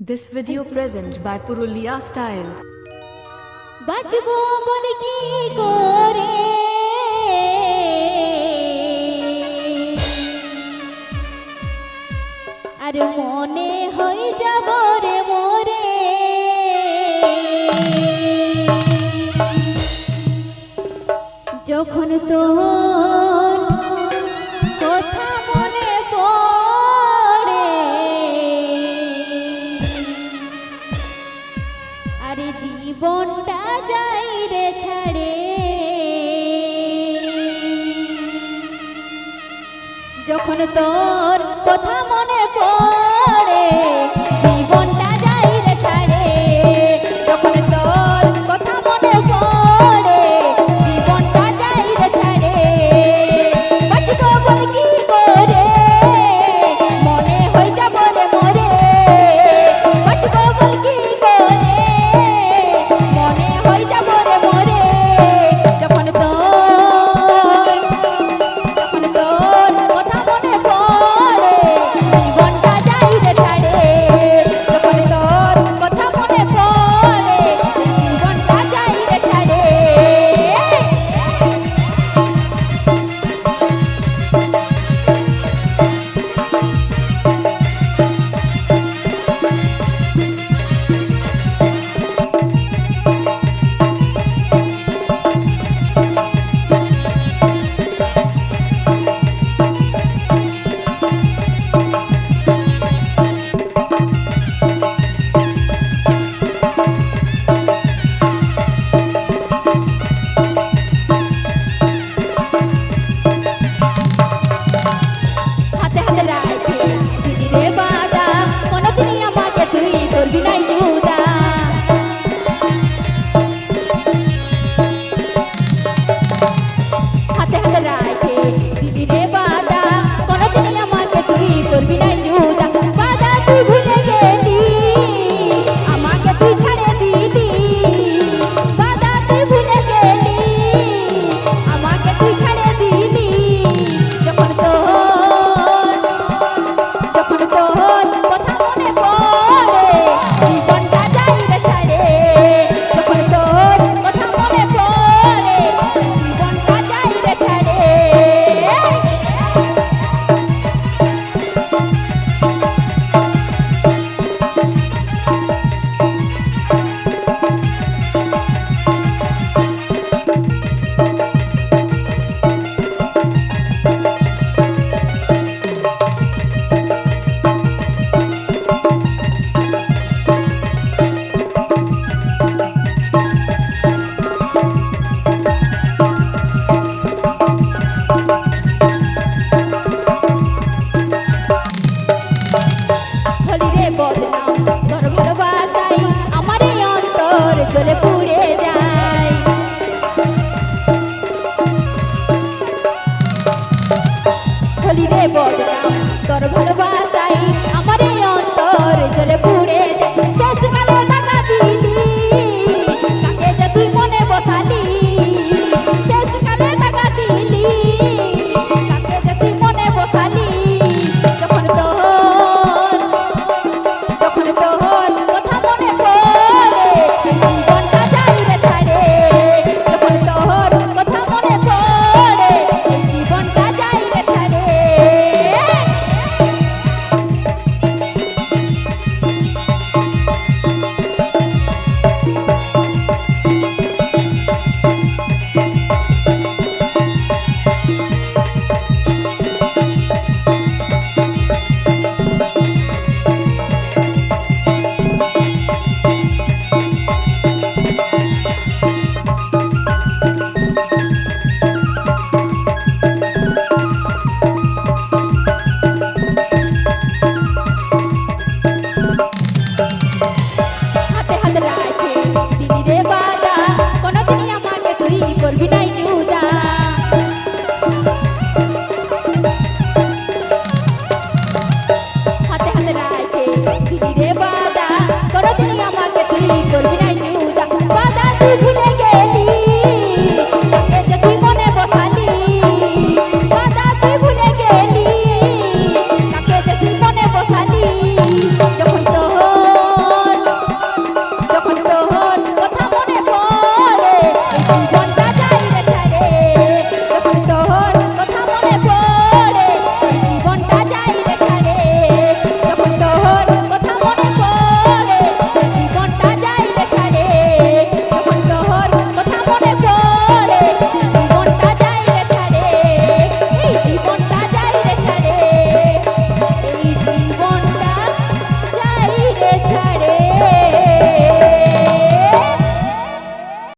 This video present by Purulia Style. বাঁচবো বলে কি করে আর মনে হয়ে যাব রে মোরে যখন তোর কথা মনে পড়ে আরে জীবনটা যাই রে ছাড়ে যখন তোর কথা মনে পড়ে জীবনটা যাই রে ছাড়ে যখন তোর কথা মনে পড়ে জীবনটা যাই রে ছাড়ে বাঁচবো বলে কি করে মনে হয়ে যাব রে মোরে বাঁচবো বলে কি করে মনে হয়ে যাব রে মোরে যখন তোর কথা মনে পড়ে জীবনটা যাই রে ছাড়ে যখন তোর কথা মনে পড়ে জীবনটা যাই রে ছাড়ে হাতে হাতে রাখে দিদি রে বাদা কোনদিনই আমাকে তুই করবি নাই জুদা হাতে হাতে রাখে দিদি রে বাদা কোনদিনই আমাকে তুই করবি নাই জুদা বাদা তুই ভুলে গেলি আমাকে তুই ছাড়ে দিলি বাদা তুই ভুলে গেলি আমাকে তুই ছাড়ে দিলি যখন তোর কথা মনে পড়ে জীবনটা যাই রে ছাড়ে যখন তোর কথা মনে পড়ে জীবনটা যাই রে ছাড়ে হলি রে বদনাম তোর ভালোবাসাই আমার এই অন্তর জ্বলে পুড়ে যায় হলি রে বদনাম তোর ভালোবাসাই আমার এই অন্তর জ্বলে পুড়ে যায় শেষকালে টাকা দিলি কাকে যে তুই মনে বসালি শেষকালে টাকা দিলি কাকে যে তুই মনে বসালি যখন তোর কথা মনে পড়ে জীবনটা যাই রে ছাড়ে যখন তোর কথা মনে পড়ে জীবনটা যাই রে ছাড়ে হাতে হাতে রাখে দিদি রে বাদা কোনদিনই আমাকে তুই করবি নাই জুদা হাতে হাতে রাখে দিদি রে বাদা কোনদিনই আমাকে তুই করবি